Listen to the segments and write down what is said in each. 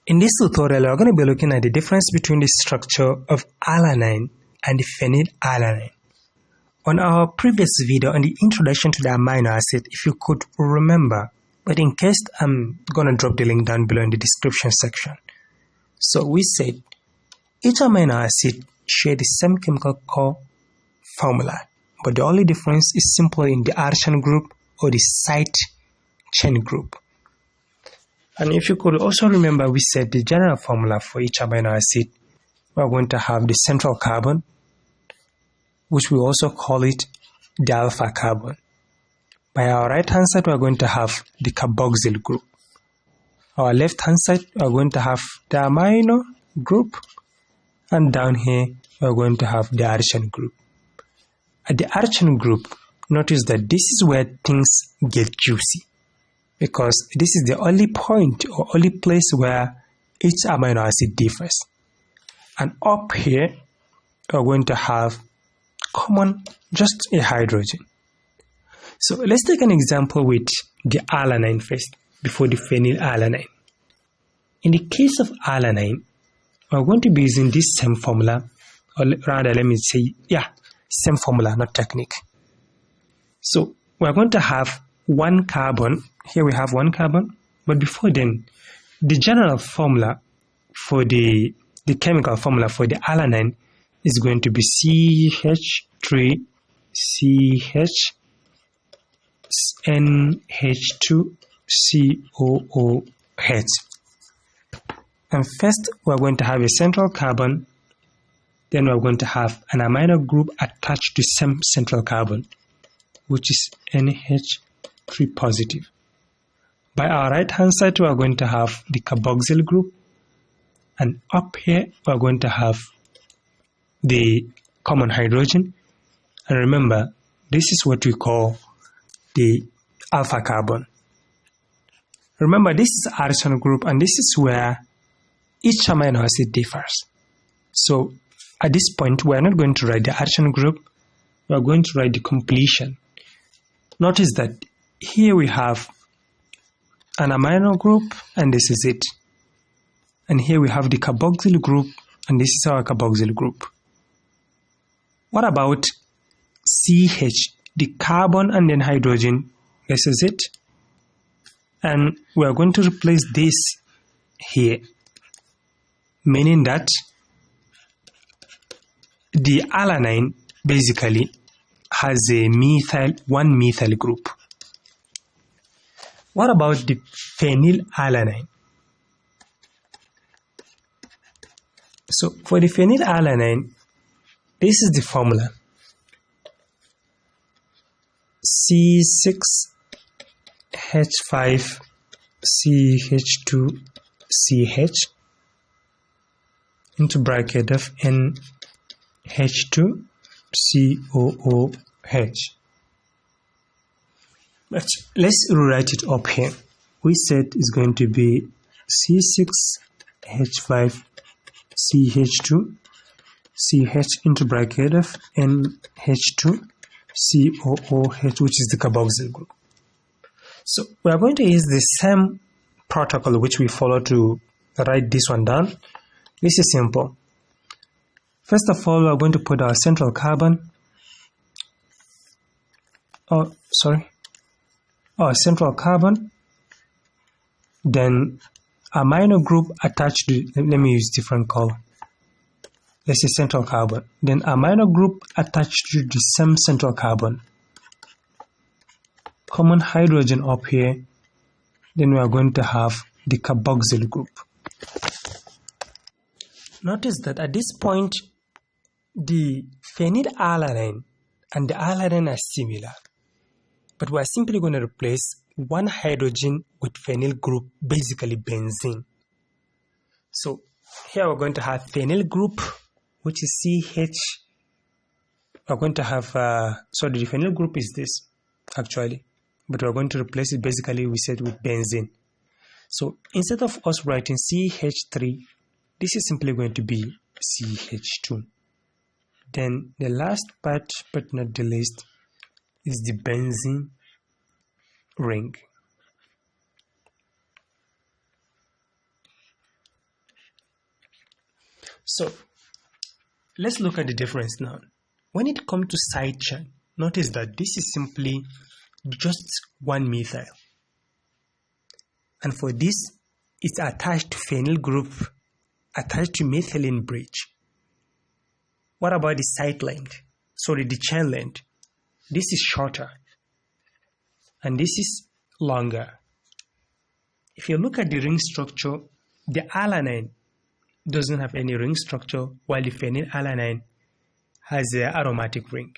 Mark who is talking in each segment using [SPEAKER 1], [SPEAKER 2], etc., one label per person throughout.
[SPEAKER 1] In this tutorial, we're going to be looking at the difference between the structure of alanine and the phenylalanine. On our previous video on the introduction to the amino acid, if you could remember, but in case I'm going to drop the link down below in the description section. So we said each amino acid share the same chemical core formula, but the only difference is simply in the addition group or the side chain group. And if you could also remember, we said the general formula for each amino acid, we're going to have the central carbon, which we also call it the alpha carbon. By our right hand side, we're going to have the carboxyl group. Our left hand side, we're going to have the amino group, and down here, we're going to have the addition group. At the addition group, notice that this is where things get juicy, because this is the only point or only place where each amino acid differs. And up here, we're going to have common, just a hydrogen. So let's take an example with the alanine first, before the phenylalanine. In the case of alanine, we're going to be using this same formula, or rather let me say, same formula, not technique. So we're going to have one carbon. Here we have one carbon, but before then, the general formula for the chemical formula for the alanine is going to be CH3 CH NH2 COOH. And first, we're going to have a central carbon. Then we're going to have an amino group attached to same central carbon, which is NH3 positive. By our right hand side, we are going to have the carboxyl group, and up here we are going to have the common hydrogen. And remember, this is what we call the alpha carbon. Remember, this is addition group, and this is where each amino acid differs. So at this point, we are not going to write the addition group, we are going to write the completion. Notice that here we have an amino group, and this is it. And here we have the carboxyl group, and this is our carboxyl group. What about CH, the carbon and then hydrogen? This is it. And we are going to replace this here, meaning that the alanine basically has a one methyl group. What about the phenylalanine? So for the phenylalanine, this is the formula: C6H5CH2CH into bracket of NH2COOH. But let's rewrite it up here. We said it's going to be C6H5CH2CH into bracket of NH2COOH, which is the carboxyl group. So we are going to use the same protocol which we follow to write this one down. This is simple. First of all, we are going to put our central carbon. Our central carbon. Then amino group attached to, let me use different color. Let's say central carbon. Then amino group attached to the same central carbon. Common hydrogen up here. Then we are going to have the carboxyl group. Notice that at this point, the phenylalanine and the alanine are similar, but we are simply going to replace one hydrogen with phenyl group, basically benzene. So here we're going to have phenyl group, which is CH. We're going to have, the phenyl group is this, actually, but we're going to replace it, basically, we said, with benzene. So instead of us writing CH3, this is simply going to be CH2. Then the last part, but not the least, is the benzene ring. So let's look at the difference now. When it comes to side chain, notice that this is simply just one methyl. And for this, it's attached to phenyl group, attached to methylene bridge. What about the side length? Sorry, the chain length. This is shorter, and this is longer. If you look at the ring structure, the alanine doesn't have any ring structure, while the phenylalanine has an aromatic ring.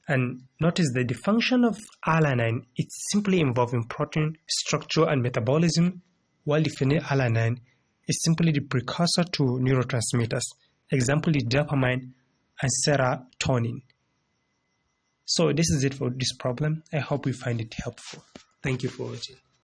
[SPEAKER 1] And notice that the function of alanine is simply involving protein structure and metabolism, while the phenylalanine is simply the precursor to neurotransmitters, example the dopamine and serotonin. So this is it for this problem. I hope you find it helpful. Thank you for watching.